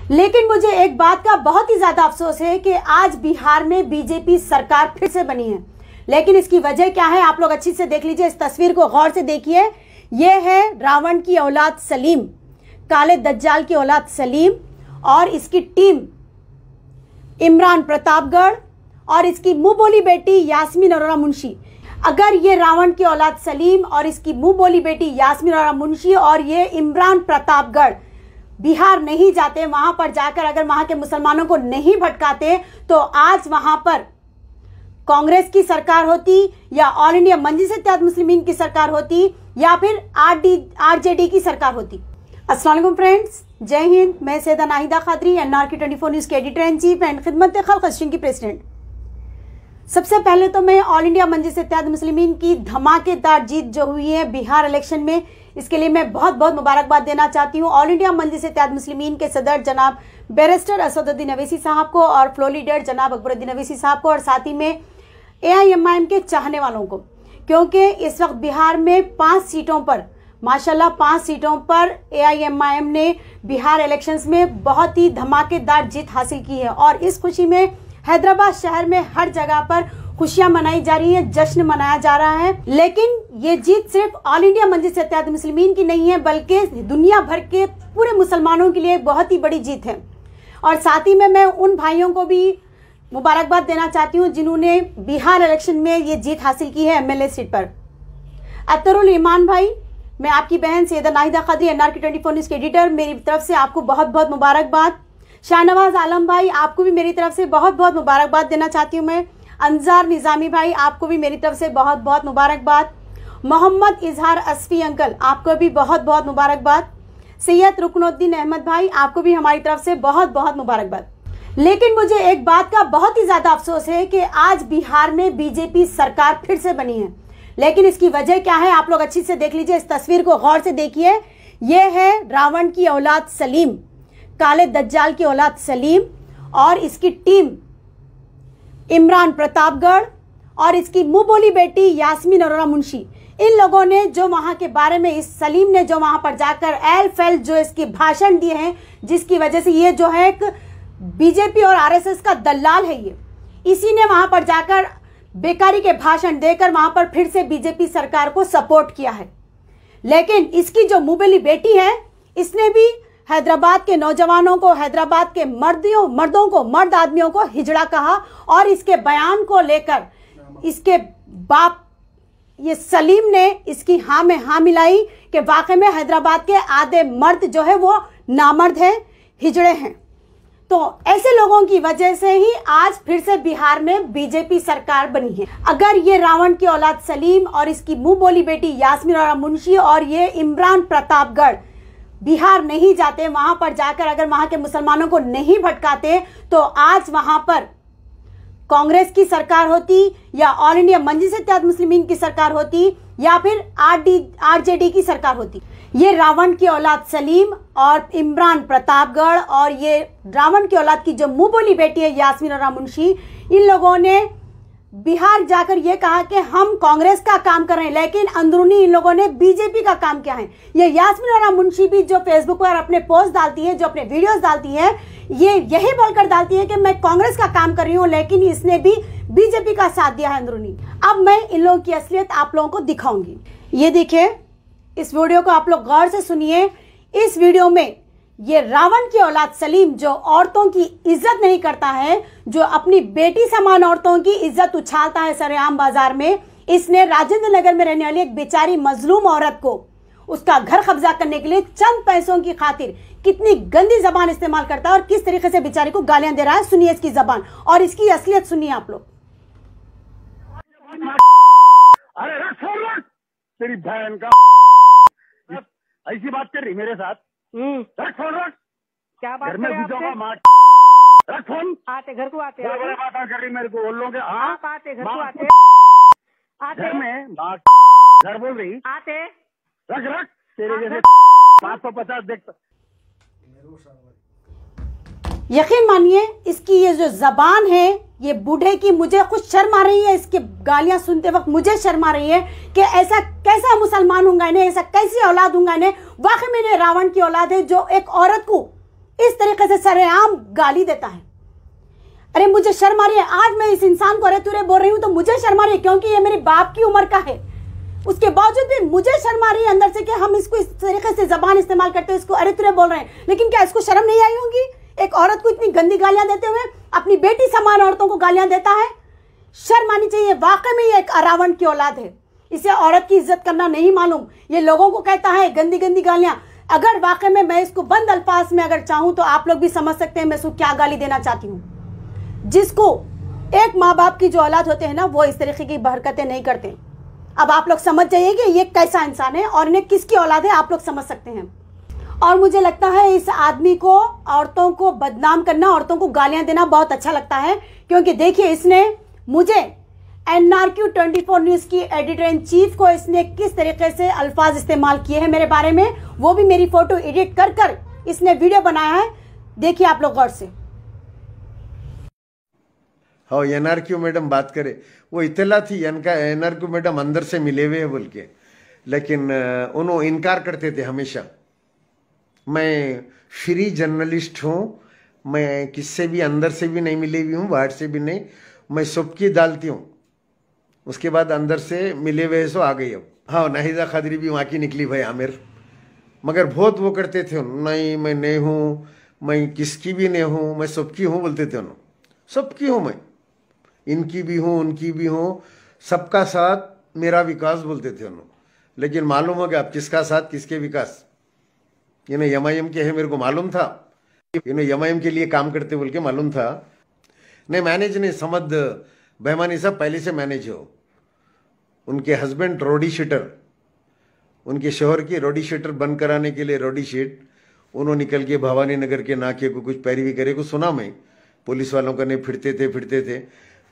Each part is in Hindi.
लेकिन मुझे एक बात का बहुत ही ज्यादा अफसोस है कि आज बिहार में बीजेपी सरकार फिर से बनी है। लेकिन इसकी वजह क्या है, आप लोग अच्छी से देख लीजिए, इस तस्वीर को गौर से देखिए। यह है रावण की औलाद सलीम, काले दज्जाल की औलाद सलीम और इसकी टीम इमरान प्रतापगढ़ और इसकी मुंह बोली बेटी यास्मीन अरोड़ा मुंशी। अगर ये रावण की औलाद सलीम और इसकी मुंह बोली बेटी यास्मीन अरोड़ा मुंशी और ये इमरान प्रतापगढ़ बिहार नहीं जाते, वहां पर जाकर अगर वहां के मुसलमानों को नहीं भटकाते, तो आज वहां पर कांग्रेस की सरकार होती या ऑल इंडिया मंजिल इत्तेहाद मुस्लिमीन की सरकार होती या फिर आरजेडी की सरकार होती। अस्सलाम वालेकुम फ्रेंड्स, जय हिंद। मैं सैयदा नाहिदा खादरी, एनआरके 24 न्यूज के एडिटर इन चीफ एंड खिदमत खल्क की प्रेसिडेंट। सबसे पहले तो मैं ऑल इंडिया मंजिल इत्तेहाद मुस्लिमीन की धमाकेदार जीत जो हुई है बिहार इलेक्शन में, इसके लिए मैं बहुत बहुत मुबारकबाद देना चाहती हूँ ऑल इंडिया मंजिल इत्तेहाद मुस्लिमीन के सदर जनाब बैरिस्टर असदुद्दीन अवैसी साहब को और फ्लोर लीडर जनाब अकबरुद्दीन अवैसी साहब को और साथ ही में AIMIM के चाहने वालों को, क्योंकि इस वक्त बिहार में 5 सीटों पर माशाल्लाह 5 सीटों पर AIMIM ने बिहार इलेक्शंस में बहुत ही धमाकेदार जीत हासिल की है। और इस खुशी में हैदराबाद शहर में हर जगह पर खुशियां मनाई जा रही है, जश्न मनाया जा रहा है। लेकिन ये जीत सिर्फ ऑल इंडिया मंजिल इत्तेहाद मुस्लिमीन की नहीं है, बल्कि दुनिया भर के पूरे मुसलमानों के लिए बहुत ही बड़ी जीत है। और साथ ही में मैं उन भाइयों को भी मुबारकबाद देना चाहती हूँ जिन्होंने बिहार इलेक्शन में ये जीत हासिल की है MLA सीट पर। अतरुल ईमान भाई, मैं आपकी बहन सैयदा नाहिदा खादरी, एनआरके 24 न्यूज के एडिटर, मेरी तरफ से आपको बहुत बहुत मुबारकबाद। शाहनवाज आलम भाई, आपको भी मेरी तरफ से बहुत बहुत मुबारकबाद देना चाहती हूँ मैं। अंजार निजामी भाई, आपको भी मेरी तरफ से बहुत बहुत मुबारकबाद। मोहम्मद इजहार असफी अंकल, आपको भी बहुत बहुत मुबारकबाद। सैयद रुकनुद्दीन अहमद भाई, आपको भी हमारी तरफ से बहुत बहुत मुबारकबाद। लेकिन मुझे एक बात का बहुत ही ज्यादा अफसोस है कि आज बिहार में बीजेपी सरकार फिर से बनी है। लेकिन इसकी वजह क्या है, आप लोग अच्छी से देख लीजिए, इस तस्वीर को गौर से देखिए। यह है रावण की औलाद सलीम, काले दज्जाल की औलाद सलीम और इसकी टीम इमरान प्रतापगढ़ और इसकी मुंह बोली बेटी यास्मीन अरोड़ा मुंशी। इन लोगों ने जो वहां के बारे में, इस सलीम ने जो वहां पर जाकर एल फैल जो इसकी भाषण दिए हैं, जिसकी वजह से ये जो है एक बीजेपी और RSS का दलाल है, ये इसी ने वहां पर जाकर बेकारी के भाषण देकर वहां पर फिर से बीजेपी सरकार को सपोर्ट किया है। लेकिन इसकी जो मुंहबोली बेटी है, इसने भी हैदराबाद के नौजवानों को, हैदराबाद के मर्दों को, मर्द आदमियों को हिजड़ा कहा और इसके बयान को लेकर इसके बाप ये सलीम ने इसकी हाँ में हाँ मिलाई कि वाकई में हैदराबाद के आधे मर्द जो है वो नामर्द हैं, हिजड़े हैं। तो ऐसे लोगों की वजह से ही आज फिर से बिहार में बीजेपी सरकार बनी है। अगर ये रावण की औलाद सलीम और इसकी मुंह बोली बेटी यास्मीन अरोड़ा मुंशी और ये इमरान प्रतापगढ़ बिहार नहीं जाते, वहां पर जाकर अगर वहां के मुसलमानों को नहीं भटकाते, तो आज वहां पर कांग्रेस की सरकार होती या ऑल इंडिया मंजिल इत्तेहाद मुस्लिमीन की सरकार होती या फिर आरजेडी की सरकार होती। ये रावण की औलाद सलीम और इमरान प्रतापगढ़ और ये रावण की औलाद की जो मुंह बोली बेटी है यास्मीन अरोड़ा मुंशी, इन लोगों ने बिहार जाकर ये कहा कि हम कांग्रेस का काम कर रहे हैं, लेकिन अंदरूनी इन लोगों ने बीजेपी का काम किया है। ये यास्मीन अरोड़ा मुंशी भी जो फेसबुक पर अपने पोस्ट डालती है, जो अपने वीडियोस डालती है, ये यही बोलकर डालती है कि मैं कांग्रेस का काम कर रही हूँ, लेकिन इसने भी बीजेपी का साथ दिया है अंदरूनी। अब मैं इन लोगों की असलियत आप लोगों को दिखाऊंगी। ये देखिए, इस वीडियो को आप लोग गौर से सुनिए। इस वीडियो में ये रावण की औलाद सलीम जो औरतों की इज्जत नहीं करता है, जो अपनी बेटी समान औरतों की इज्जत उछालता है सरेआम बाजार में, इसने राजेंद्र नगर में रहने वाली एक बेचारी मजलूम औरत को उसका घर कब्जा करने के लिए चंद पैसों की खातिर कितनी गंदी जबान इस्तेमाल करता है और किस तरीके से बेचारी को गालियां दे रहा है। सुनिए इसकी जबान और इसकी असलियत सुनिए आप लोग। अरे तेरी बहन का ऐसी बात कर रही मेरे साथ। रख फोन, रख। क्या बात घर में घुसोगा मार। रख फोन। आते घर को आते बड़े बात कर रही मेरे को बोल लोगे। आप आते घर को आते घर में घर बोल रही आते। रख तेरे जैसे 550 देख। यकीन मानिए इसकी ये जो जबान है, ये बूढ़े की मुझे खुद शर्म आ रही है। इसके गालियां सुनते वक्त मुझे शर्म आ रही है कि ऐसा कैसा मुसलमान हूंगा इन्हें, ऐसा कैसी औलाद हूंगा इन्हें। वाकई में रावण की औलाद है जो एक औरत को इस तरीके से सरेआम गाली देता है। अरे मुझे शर्म आ रही है, आज मैं इस इंसान को अरे तुरे बोल रही हूं तो मुझे शर्म आ रही है, क्योंकि ये मेरे बाप की उम्र का है। उसके बावजूद भी मुझे शर्म आ रही है अंदर से कि हम इसको इस तरीके से जबान इस्तेमाल करते हैं, इसको अरे तुरे बोल रहे हैं। लेकिन क्या इसको शर्म नहीं आई होगी? एक औरत को इतनी गंदी गालियां देते हुए, अपनी बेटी समान औरतों को गालियां देता है। शर्म आनी चाहिए। वाकई में ये एक अरावण की औलाद है। इसे औरत की इज्जत करना नहीं मालूम। ये लोगों को कहता है गंदी गंदी गालियां। अगर वाकई में मैं इसको बंद अल्फाज में अगर चाहूं तो आप लोग भी समझ सकते हैं मैं इसको क्या गाली देना चाहती हूं। जिसको एक माँ बाप की जो औलाद होते हैं ना, वो इस तरीके की हरकतें नहीं करते। अब आप लोग समझ जाइए कि ये कैसा इंसान है और इन्हें किसकी औलाद है, आप लोग समझ सकते हैं। और मुझे लगता है इस आदमी को औरतों को बदनाम करना, औरतों को गालियां देना बहुत अच्छा लगता है, क्योंकि देखिए इसने मुझे NRQ 24 न्यूज की एडिटर इन चीफ को इसने किस तरीके से अल्फाज इस्तेमाल किए हैं मेरे बारे में, वो भी मेरी फोटो एडिट कर कर इसने वीडियो बनाया है। देखिए आप लोग गौर से। हाँ, NRQ मैडम बात करे, वो इतला थी NRQ मैडम अंदर से मिले हुए है बोल के, लेकिन उन्होंने इनकार करते थे हमेशा। मैं फ्री जर्नलिस्ट हूँ, मैं किससे भी अंदर से भी नहीं मिली हुई हूँ, बाहर से भी नहीं, मैं सबकी डालती हूँ। उसके बाद अंदर से मिले हुए सो आ गई। अब हाँ, नाहिदा खादरी भी वहाँ की निकली भाई आमिर, मगर बहुत वो करते थे, नहीं मैं नहीं हूँ, मैं किसकी भी नहीं हूँ, मैं सबकी हूँ बोलते थे उन्होंने। सबकी हूँ मैं, इनकी भी हूँ उनकी भी हूँ, सबका साथ मेरा विकास बोलते थे उन्होंने। लेकिन मालूम हो गया अब किसका साथ किसके विकास। इन्हें MIM के है मेरे को मालूम था, इन्हें MIM के लिए काम करते बोल के मालूम था। नहीं मैनेज नहीं, समझ बेमानी साहब पहले से मैनेज हो। उनके हस्बैंड रोडी शीटर, उनके शोहर की रोडी शीटर बंद कराने के लिए रोडी शीट उन्होंने निकल के भवानी नगर के नाके को कुछ पैरवी करे को सुना मैं, पुलिस वालों का नहीं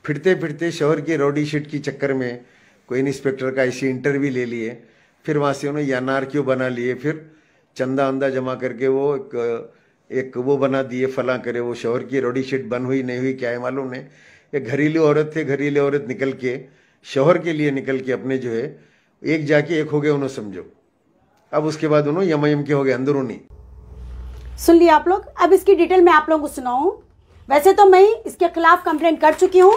फिरते थे शहर की रोडी शीट की चक्कर में कोई इंस्पेक्टर का ऐसी इंटरव्यू ले लिए, फिर वहाँ से उन्होंने NRQ बना लिए, फिर चंदा वंदा जमा करके वो एक वो बना दिए फला करे। वो शहर की रोडी शीट बन हुई नहीं हुई क्या है मालूम नहीं। एक घरेलू औरत थे, घरेलू औरत निकल के शहर के लिए निकल के अपने जो है एक जाके एक हो गए उन्होंने, समझो। अब उसके बाद उन्होंने MIM के हो गए अंदरूनी। सुन लिया आप लोग। अब इसकी डिटेल में आप लोगों को सुनाऊं। वैसे तो मैं इसके खिलाफ कंप्लेंट कर चुकी हूं,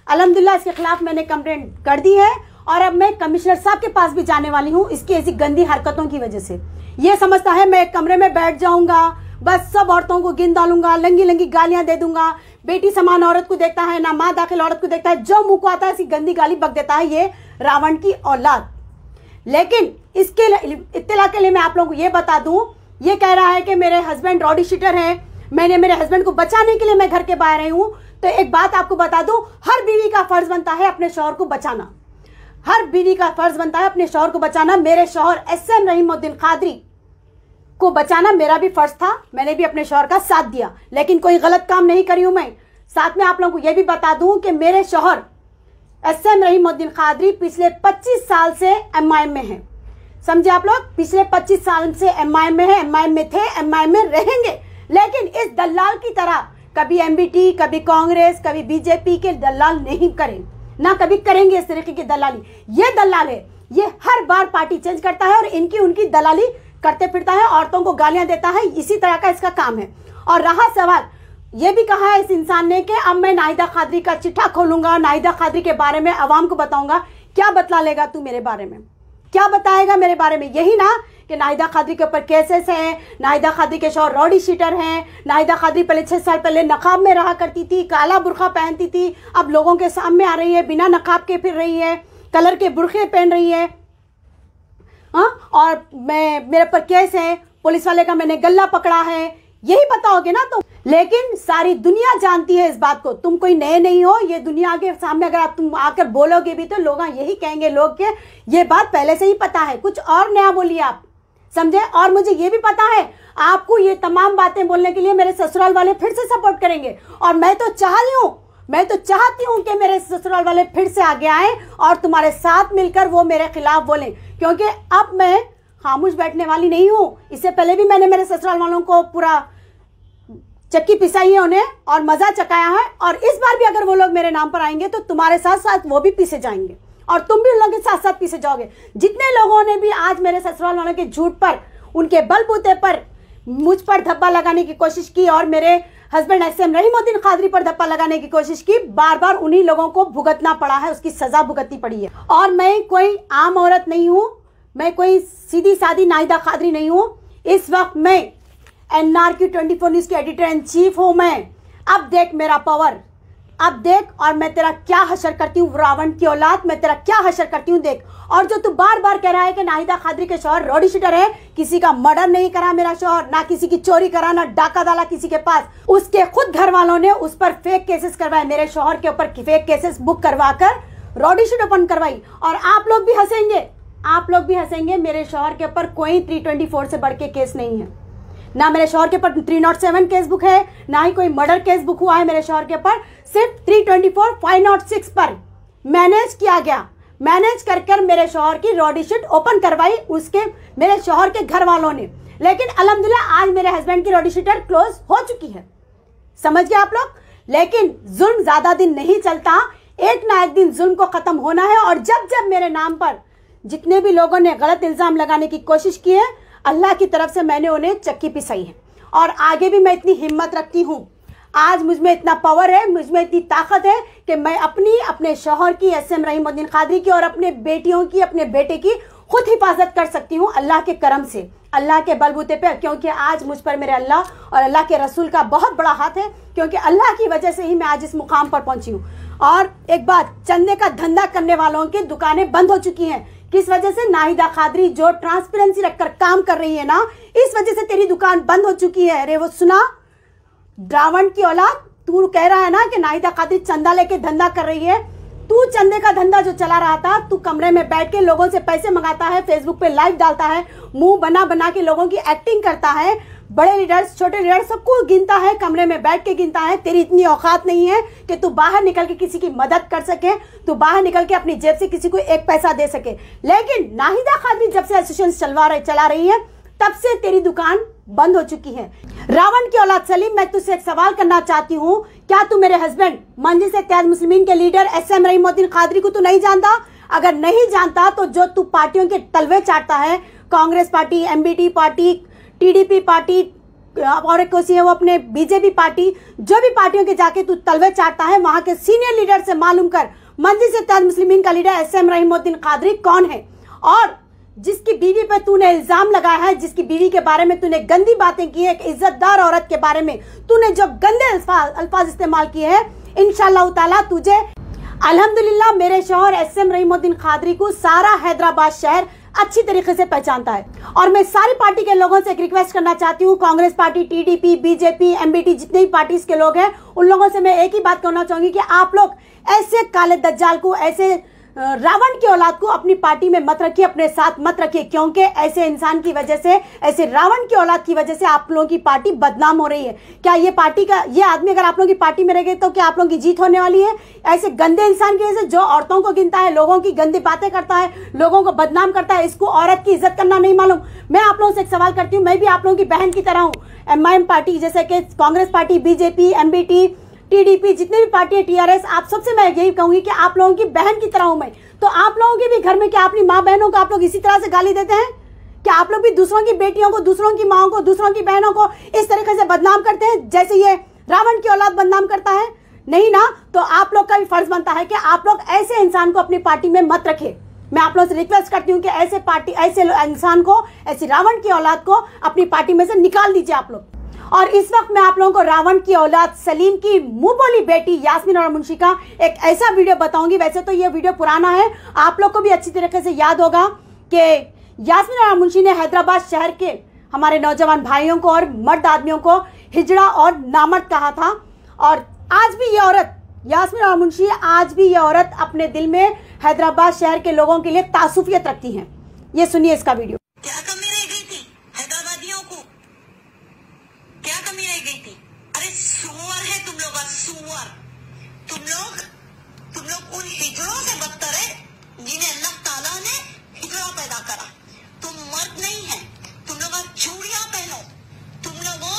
अल्हम्दुलिल्लाह इसके खिलाफ मैंने कंप्लेंट कर दी है, और अब मैं कमिश्नर साहब के पास भी जाने वाली हूं इसकी ऐसी गंदी हरकतों की वजह से। ये समझता है मैं एक कमरे में बैठ जाऊंगा, बस सब औरतों को गिन डालूंगा, लंगी लंगी गालियां दे दूंगा। बेटी समान औरत को देखता है ना, माँ दाखिल औरत को देखता है, जो मुंह को आता है ऐसी गंदी गाली बक देता है ये रावण की औलाद। लेकिन इसके इत्तला के लिए मैं आप लोगों को ये बता दूं, ये कह रहा है कि मेरे हस्बैंड रॉडी शीटर है, मैंने मेरे हस्बैंड को बचाने के लिए मैं घर के बाहर आई हूं। तो एक बात आपको बता दूं, हर बीवी का फर्ज बनता है अपने शौहर को बचाना। हर बीवी का फर्ज बनता है अपने शौहर को बचाना। मेरे शौहर SM रहीमुद्दीन कादरी को बचाना मेरा भी फर्ज था, मैंने भी अपने शौहर का साथ दिया, लेकिन कोई गलत काम नहीं करी हूं मैं। साथ में आप लोगों को यह भी बता दूं कि मेरे शौहर SM रहीमुद्दीन कादरी पिछले 25 साल से MIM में है। समझे आप लोग, पिछले 25 साल से MIM में है, MIM में थे, MIM में रहेंगे। लेकिन इस दलाल की तरह कभी MBT, कभी कांग्रेस, कभी BJP के दलाल नहीं करें, ना कभी करेंगे इस तरीके की दलाली। ये दलाल है, ये हर बार पार्टी चेंज करता है और इनकी उनकी दलाली करते फिरता है, औरतों को गालियां देता है, इसी तरह का इसका काम है। और रहा सवाल, ये भी कहा है इस इंसान ने कि अब मैं नाहिदा खादरी का चिट्ठा खोलूंगा, नाहिदा खादरी के बारे में अवाम को बताऊंगा। क्या बतला लेगा तू मेरे बारे में, क्या बताएगा मेरे बारे में? यही ना कि नाहिदा खादरी के ऊपर केसेस हैं, नाहिदा खादरी के शौहर रॉडी शीटर हैं, नाहिदा खादरी पहले 6 साल पहले नकाब में रहा करती थी, काला बुरखा पहनती थी, अब लोगों के सामने आ रही है, बिना नकाब के फिर रही है, कलर के बुरखे पहन रही है। हाँ, और मेरे पर केस है, पुलिस वाले का मैंने गल्ला पकड़ा है, यही बताओगे ना तुम। लेकिन सारी दुनिया जानती है इस बात को, तुम कोई नए नहीं हो। ये दुनिया के सामने अगर आप तुम आकर बोलोगे भी तो लोग यही कहेंगे, लोग के ये बात पहले से ही पता है, कुछ और नया बोलिए आप, समझे। और मुझे ये भी पता है आपको ये तमाम बातें बोलने के लिए मेरे ससुराल वाले फिर से सपोर्ट करेंगे, और मैं तो चाहती हूँ कि मेरे ससुराल वाले फिर से आगे आए और तुम्हारे साथ मिलकर वो मेरे खिलाफ बोलें, क्योंकि अब मैं खामोश बैठने वाली नहीं हूँ। इससे पहले भी मैंने मेरे ससुराल वालों को पूरा चक्की पिसाई है उन्हें और मजा चकाया है, और इस बार भी अगर वो लोग मेरे नाम पर आएंगे तो तुम्हारे साथ साथ वो भी पीसे जाएंगे और तुम भी उन लोगों के साथ साथ पीसे जाओगे। जितने लोगों ने भी आज मेरे ससुराल वालों के झूठ पर, उनके बलबूते पर मुझ पर धब्बा लगाने की कोशिश की और मेरे हस्बैंड SM रहीमुद्दीन कादरी पर धब्बा लगाने की कोशिश की। बार बार उन्हीं लोगों को भुगतना पड़ा है, उसकी सजा भुगतनी पड़ी है। और मैं कोई आम औरत नहीं हूं, मैं कोई सीधी सादी नाहिदा कादरी नहीं हूं। इस वक्त मैं NRQ 24 न्यूज की एडिटर इन चीफ हूं। मैं अब देख मेरा पावर, अब देख और मैं तेरा क्या हशर करती हूँ रावण की औलाद, मैं तेरा क्या हशर करती हूँ देख। और जो तू बार बार कह रहा है कि नाहिदा कादरी के शौहर रॉडी शूटर है, किसी का मर्डर नहीं करा मेरा शौहर, ना किसी की चोरी करा, ना डाका डाला किसी के पास। उसके खुद घर वालों ने उस पर फेक केसेस करवाए, मेरे शौहर के ऊपर फेक केसेस बुक करवा कर रॉडी शूट ओपन करवाई। और आप लोग भी हंसेंगे, आप लोग भी हंसेंगे, मेरे शौहर के ऊपर कोई 324 से बढ़ के केस नहीं है, ना मेरे शौहर के ऊपर 307 केस बुक है, ना ही कोई मर्डर केस बुक हुआ है मेरे शौहर के ऊपर। सिर्फ 324 506 पर मैनेज किया गया, मैनेज कर मेरे शौहर की रॉडी शीट ओपन करवाई उसके मेरे शौहर के घर वालों ने। लेकिन अल्हम्दुलिल्लाह आज मेरे हस्बैंड की रॉडी शीटर क्लोज हो चुकी है, समझ गए आप लोग। लेकिन जुल्म ज्यादा दिन नहीं चलता, एक ना एक दिन जुल्म को खत्म होना है। और जब जब मेरे नाम पर जितने भी लोगों ने गलत इल्जाम लगाने की कोशिश की है, अल्लाह की तरफ से मैंने उन्हें चक्की पिसाई है। और आगे भी मैं इतनी हिम्मत रखती हूँ, आज मुझ में इतना पावर है, मुझ में इतनी ताकत है कि मैं अपने शौहर की SM रहीमुद्दीन कादरी की और अपने बेटियों की, अपने बेटे की खुद हिफाजत कर सकती हूँ अल्लाह के करम से, अल्लाह के बलबूते पे। क्योंकि आज मुझ पर मेरे अल्लाह और अल्लाह के रसूल का बहुत बड़ा हाथ है, क्योंकि अल्लाह की वजह से ही मैं आज इस मुकाम पर पहुंची हूँ। और एक बात, चंदे का धंधा करने वालों की दुकानें बंद हो चुकी हैं। किस वजह से? नाहिदा कादरी जो ट्रांसपेरेंसी रखकर काम कर रही है ना, इस वजह से तेरी दुकान बंद हो चुकी है। अरे वो सुना, रावण की औलाद, तू कह रहा है ना कि नाहिदा कादरी चंदा लेके धंधा कर रही है। तू चंदे का धंधा जो चला रहा था, तू कमरे में बैठ के लोगों से पैसे मंगाता है, फेसबुक पे लाइव डालता है, मुंह बना बना के लोगों की एक्टिंग करता है, बड़े लीडर्स छोटे लीडर्स सबको गिनता है, कमरे में बैठ के गिनता है। तेरी इतनी औकात नहीं है कि तू बाहर निकल के किसी की मदद कर सके, तू बाहर निकल के अपनी जेब से किसी को एक पैसा दे सके। लेकिन नाहिदा कादरी जब से एसोसिएशन चला रही है, तब से तेरी दुकान बंद हो चुकी है। रावण की औलाद सलीम, मैं तुझसे एक सवाल करना चाहती हूँ, क्या तू मेरे हस्बैंड मंजिल इत्तेहाद मुस्लिमीन के लीडर SM रहीमुद्दीन कादरी को तू नहीं जानता? अगर नहीं जानता तो जो तू पार्टियों के तलवे चाटता है, Congress party, MBT party, TDP party और एक है वो अपने BJP पार्टी, जो भी पार्टियों के जाके तू तलवे चाटता है, वहां के सीनियर लीडर से मालूम कर मंजिल इत्तेहाद मुस्लिमीन का लीडर SM रहीमुद्दीन कादरी कौन है। और जिसकी बीवी पे तूने इल्जाम लगाया है, जिसकी बीवी के बारे में तूने गंदी बातें की है, एक इज्जतदार औरत के बारे में तूने जो गंदे अल्फाज इस्तेमाल किए हैं, इंशाअल्लाह ताला तुझे अल्हम्दुलिल्लाह मेरे शौहर SM रहीमुद्दीन कादरी को सारा हैदराबाद शहर अच्छी तरीके से पहचानता है। और मैं सारी पार्टी के लोगों से एक रिक्वेस्ट करना चाहती हूँ, Congress party, TDP, BJP, MBT जितने भी पार्टीज के लोग हैं, उन लोगों से मैं एक ही बात कहना चाहूंगी कि आप लोग ऐसे काले दज्जाल को, ऐसे रावण की औलाद को अपनी पार्टी में मत रखिए, अपने साथ मत रखिए। क्योंकि ऐसे इंसान की वजह से, ऐसे रावण की औलाद की वजह से आप लोगों की पार्टी बदनाम हो रही है। क्या ये पार्टी का ये आदमी अगर आप लोगों की पार्टी में रह गए तो क्या आप लोगों की जीत होने वाली है? ऐसे गंदे इंसान की वजह से, जो औरतों को गिनता है, लोगों की गंदी बातें करता है, लोगों को बदनाम करता है, इसको औरत की इज्जत करना नहीं मालूम। मैं आप लोगों से एक सवाल करती हूँ, मैं भी आप लोगों की बहन की तरह हूँ। MIM पार्टी, जैसे कि Congress party, BJP, MBT, TDP, जितने भी पार्टी है, TRS, आप सबसे मैं यही कहूंगी कि आप लोगों की बहन की तरह हूं मैं। तो आप लोगों के भी घर में क्या अपनी माँ बहनों को आप लोग इसी तरह से गाली देते हैं? क्या आप लोग भी दूसरों की बेटियों को, दूसरों की माओं को, दूसरों की बहनों को इस तरीके से बदनाम करते हैं जैसे ये रावण की औलाद बदनाम करता है? नहीं ना। तो आप लोग का भी फर्ज बनता है कि आप लोग ऐसे इंसान को अपनी पार्टी में मत रखे। मैं आप लोगों से रिक्वेस्ट करती हूँ कि ऐसे इंसान को, ऐसी रावण की औलाद को अपनी पार्टी में से निकाल दीजिए आप लोग। और इस वक्त मैं आप लोगों को रावण की औलाद सलीम की मुंह बोली बेटी यास्मीन और मुंशी का एक ऐसा वीडियो बताऊंगी। वैसे तो ये वीडियो पुराना है, आप लोग को भी अच्छी तरीके से याद होगा कि यास्मीन और मुंशी ने हैदराबाद शहर के हमारे नौजवान भाइयों को और मर्द आदमियों को हिजड़ा और नामर्द कहा था। और आज भी ये औरत, यास्मीन और मुंशी, आज भी ये औरत अपने दिल में हैदराबाद शहर के लोगों के लिए तासुफियत रखती हैं। ये सुनिए इसका वीडियो। क्या कमी रह गई थी हैदराबादियों को? क्या कमी रह गई थी? अरे सुअर है तुम लोग, सुअर। तुम लोग उन हिजड़ों से बदतर है जिन्हें अल्लाह ताला ने हिजड़ा पैदा करा। तुम मर्द नहीं है, तुम लोग चूड़ियां पहनो, तुम लोगों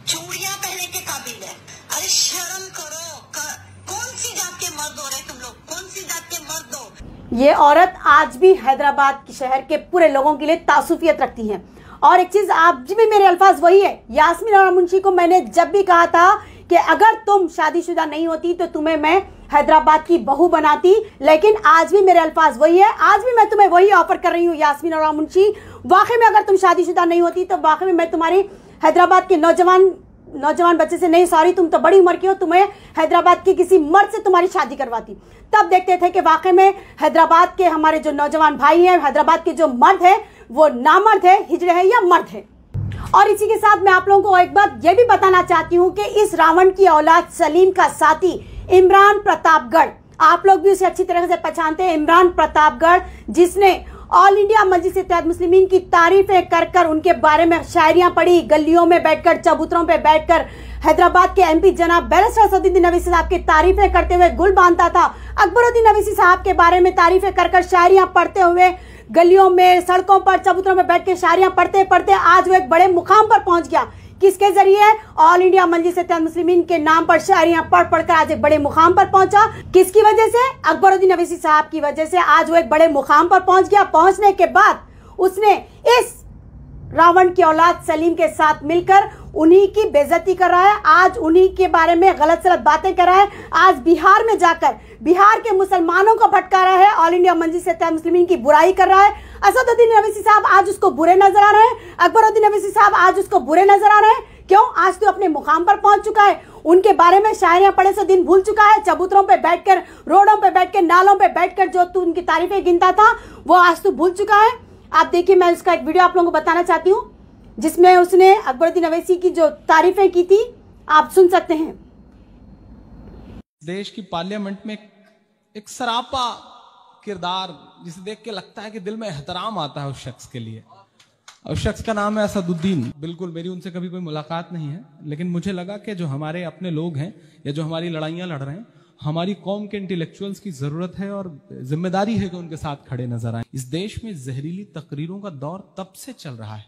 चूड़ियां पहनने के काबिल है। अरे शर्म करो, कौन सी जात के मर्द हो रहे तुम लोग? कौन सी जात के मर्द हो? ये औरत आज भी हैदराबाद शहर के पूरे लोगों के लिए तासुफियत रखती है। और एक चीज, आप भी मेरे अल्फाज वही है, यास्मीन आरा मुंशी को मैंने जब भी कहा था कि अगर तुम शादीशुदा नहीं होती तो तुम्हें मैं हैदराबाद की बहू बनाती, लेकिन आज भी मेरे अल्फाज वही है, आज भी मैं तुम्हें वही ऑफर कर रही हूँ यास्मीन आरा मुंशी। वाकई में अगर तुम शादीशुदा नहीं होती तो वाकई में मैं तुम्हारी हैदराबाद के नौजवान बच्चे से, नहीं सॉरी, तुम तो बड़ी उम्र की हो, तुम्हें हैदराबाद के किसी मर्द से तुम्हारी शादी करवाती। तब देखते थे कि वाकई में हैदराबाद के हमारे जो नौजवान भाई हैं, हैदराबाद के जो मर्द है वो नामर्द है, हिजड़े है या मर्द है। और इसी के साथ मैं आप लोगों को एक बात ये भी बताना चाहती हूँ कि इस रावण की औलाद सलीम का साथी इमरान प्रतापगढ़, आप लोग भी उसे अच्छी तरह से पहचानते हैं, इमरान प्रतापगढ़, जिसने ऑल इंडिया मजलिस इत्तेहाद मुस्लिमीन की तारीफें कर कर उनके बारे में शायरियां पढ़ी, गलियों में बैठकर, चबूतरों पे बैठकर हैदराबाद के एमपी जनाब बैरिस्टर असदुद्दीन अवैसी साहब की तारीफें करते हुए गुल बांधता था। अकबरुद्दीन अवैसी साहब के बारे में तारीफें कर कर शायरियां पढ़ते हुए गलियों में, सड़कों पर, चबूतरों में बैठ के शायरियां पढ़ते पढ़ते आज वो एक बड़े मुकाम पर पहुंच गया। किसके जरिए? ऑल इंडिया मजलिस इत्तेहाद मुस्लिमीन के नाम पर शायरियां पढ़ पढ़कर आज एक बड़े मुकाम पर पहुंचा। किसकी वजह से? अकबरुद्दीन अवैसी साहब की वजह से आज वो एक बड़े मुकाम पर पहुंच गया। पहुंचने के बाद उसने इस रावण की औलाद सलीम के साथ मिलकर उन्हीं की बेइज्जती कर रहा है, आज उन्हीं के बारे में गलत सलत बातें कर रहा है, आज बिहार में जाकर बिहार के मुसलमानों को भटका रहा है, ऑल इंडिया मजलिस इत्तेहाद मुस्लिमीन की बुराई कर रहा है। असदुद्दीन अवैसी साहब आज उसको बुरे नजर आ रहे हैं, अकबरुद्दीन अवैसी साहब आज उसको बुरे नजर आ रहे हैं। क्यों? आज तो अपने मुकाम पर पहुंच चुका है, उनके बारे में शायरियां पढ़े से दिन भूल चुका है, चबूतरों पे बैठकर, रोडों पे बैठकर, नालों पे बैठकर जो तू उनकी तारीफें गिनता था वो आज तो भूल चुका है। आप देखिए, मैं उसका एक वीडियो आप लोगों को बताना चाहती हूँ जिसमें उसने अकबरुद्दीन अवैसी की जो तारीफें की थी, आप सुन सकते हैं। देश की पार्लियामेंट में एक सरापा किरदार जिसे देख के लगता है कि दिल में एहतराम आता है उस शख्स के लिए। उस शख्स का नाम है असदुद्दीन। बिल्कुल मेरी उनसे कभी कोई मुलाकात नहीं है, लेकिन मुझे लगा कि जो हमारे अपने लोग हैं या जो हमारी लड़ाइयां लड़ रहे हैं, हमारी कौम के इंटेलेक्चुअल्स की जरूरत है और जिम्मेदारी है कि उनके साथ खड़े नजर आए। इस देश में जहरीली तकरीरों का दौर तब से चल रहा है,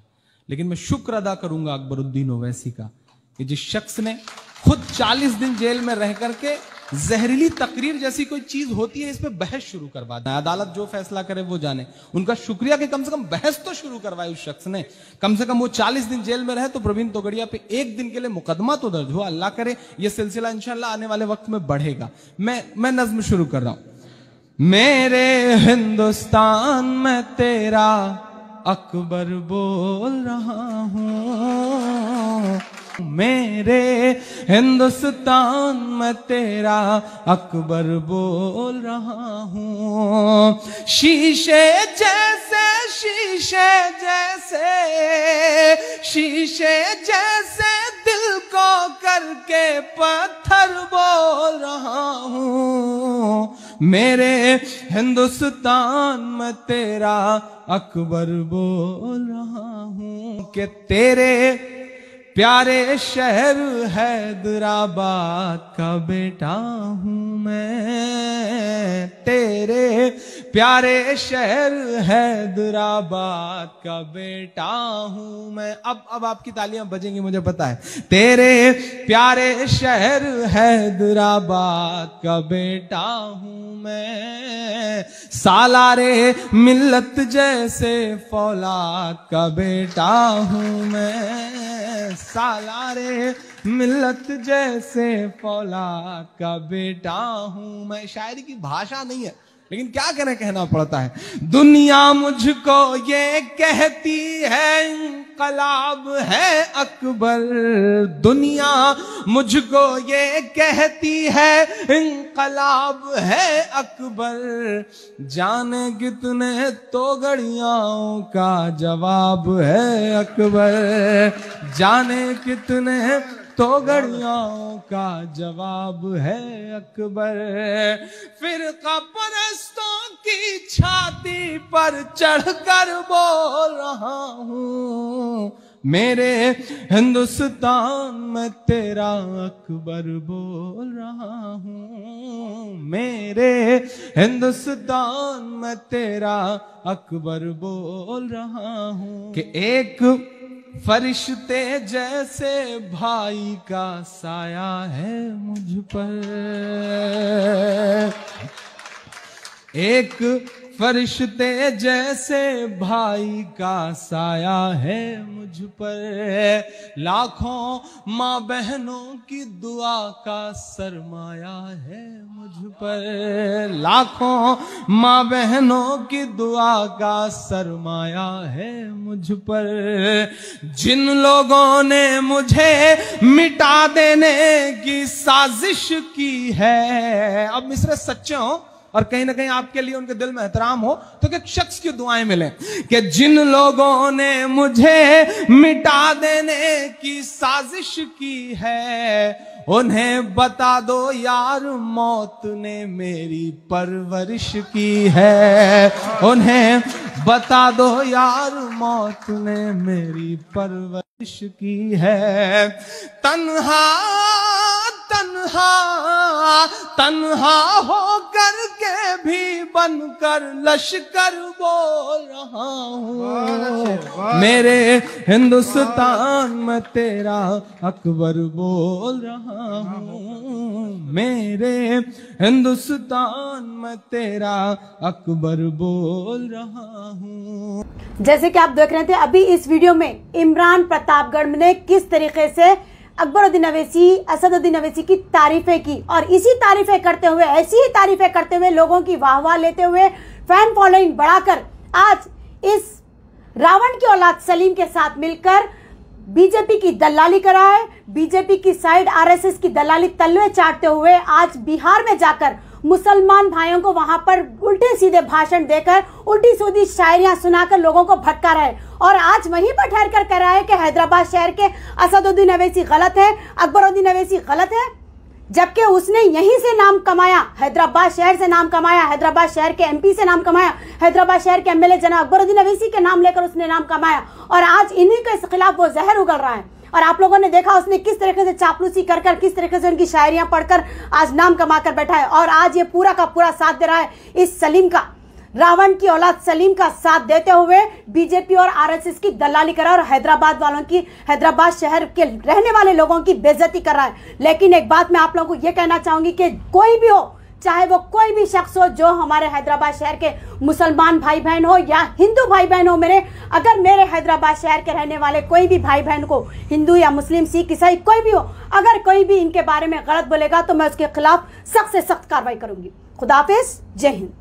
लेकिन मैं शुक्र अदा करूंगा अकबरुद्दीन ओवैसी का कि जिस शख्स ने खुद 40 दिन जेल में रह करके जहरीली तकरीर जैसी कोई चीज होती है इस पे बहस शुरू करवा दें। अदालत जो फैसला करे वो जाने। उनका शुक्रिया कि कम से कम बहस तो शुरू करवाई उस शख्स ने। कम से कम वो 40 दिन जेल में रहे तो प्रवीण तोगड़िया पे एक दिन के लिए मुकदमा तो दर्ज हुआ। अल्लाह करे ये सिलसिला इंशाल्लाह आने वाले वक्त में बढ़ेगा। मैं नज्म शुरू कर रहा हूं। मेरे हिंदुस्तान में तेरा अकबर बोल रहा हूं, मेरे हिंदुस्तान में तेरा अकबर बोल रहा हूं। शीशे जैसे शीशे जैसे शीशे जैसे दिल को करके पत्थर बोल रहा हूं, मेरे हिंदुस्तान में तेरा अकबर बोल रहा हूं। कि तेरे प्यारे शहर हैदराबाद का बेटा हूं मैं, तेरे प्यारे शहर हैदराबाद का बेटा हूं मैं। अब आपकी तालियां बजेंगी मुझे पता है। तेरे प्यारे शहर हैदराबाद का बेटा हूं मैं, सालारे मिल्लत जैसे फौलाद का बेटा हूं मैं, सालारे मिल्लत जैसे फौलाद का बेटा हूं मैं। शायरी की भाषा नहीं है, लेकिन क्या करें, कहना पड़ता है। दुनिया मुझको ये कहती है इंकलाब है अकबर, दुनिया मुझको ये कहती है इंकलाब है अकबर, जाने कितने तोगड़ियाओं का जवाब है अकबर, जाने कितने तोगड़ियों का जवाब है अकबर। फिरका परस्तों की छाती पर चढ़कर बोल रहा हूं, मेरे हिंदुस्तान में तेरा अकबर बोल रहा हूं, मेरे हिंदुस्तान में तेरा अकबर बोल रहा हूं। कि एक फरिश्ते जैसे भाई का साया है मुझ पर, एक फरिश्ते जैसे भाई का साया है मुझ पर, लाखों माँ बहनों की दुआ का सरमाया है मुझ पर, लाखों माँ बहनों की दुआ का सरमाया है मुझ पर। जिन लोगों ने मुझे मिटा देने की साजिश की है, अब मिसरे सच्चे हो और कहीं ना कहीं आपके लिए उनके दिल में एहतराम हो, तो एक शख्स की दुआएं मिलें कि जिन लोगों ने मुझे मिटा देने की साजिश की है, उन्हें बता दो यार मौत ने मेरी परवरिश की है, उन्हें बता दो यार मौत ने मेरी परवरिश की है। तन्हा तन्हा तन्हा हो करके भी बनकर लश्कर बोल रहा हूँ, मेरे हिंदुस्तान में तेरा अकबर बोल रहा हूँ, मेरे हिंदुस्तान में तेरा अकबर बोल रहा हूँ। जैसे कि आप देख रहे थे अभी इस वीडियो में इमरान प्रतापगढ़ ने किस तरीके से अकबरुद्दीन अवैसी, असदुद्दीन अवैसी की तारीफें की, और इसी तारीफें करते हुए, ऐसी ही तारीफें करते हुए, लोगों की वाहवाह लेते हुए, फैन फॉलोइंग बढ़ाकर आज इस रावण की औलाद सलीम के साथ मिलकर बीजेपी की दलाली करा है, बीजेपी की साइड आरएसएस की दलाली तलवे चाटते हुए आज बिहार में जाकर मुसलमान भाइयों को वहां पर उल्टे सीधे भाषण देकर, उल्टी सीधी शायरियां सुनाकर लोगों को भटका रहा है। और आज वहीं पर ठहर कर कह रहा है कि हैदराबाद शहर के असदुद्दीन अवैसी गलत है, अकबरुद्दीन अवैसी गलत है, जबकि उसने यहीं से नाम कमाया, हैदराबाद शहर से नाम कमाया, हैदराबाद शहर के एमपी से नाम कमाया, हैदराबाद शहर के एमएलए जनाब अकबरुद्दीन अवैसी के नाम लेकर उसने नाम कमाया, और आज इन्हीं के खिलाफ वो जहर उगल रहा है। और आप लोगों ने देखा उसने किस तरीके से चापलूसी कर कर, किस तरीके से उनकी शायरियां पढ़कर आज नाम कमा कर बैठा है, और आज ये पूरा का पूरा साथ दे रहा है इस सलीम का, रावण की औलाद सलीम का साथ देते हुए बीजेपी और आरएसएस की दलाली कर रहा है और हैदराबाद वालों की, हैदराबाद शहर के रहने वाले लोगों की बेइज्जती कर रहा है। लेकिन एक बात मैं आप लोगों को यह कहना चाहूंगी कि कोई भी हो, चाहे वो कोई भी शख्स हो जो हमारे हैदराबाद शहर के मुसलमान भाई बहन हो या हिंदू भाई बहन हो, अगर मेरे हैदराबाद शहर के रहने वाले कोई भी भाई बहन को, हिंदू या मुस्लिम, सिख, ईसाई कोई भी हो, अगर कोई भी इनके बारे में गलत बोलेगा तो मैं उसके खिलाफ सख्त से सख्त कार्रवाई करूंगी। खुदा हाफिज, जय हिंद।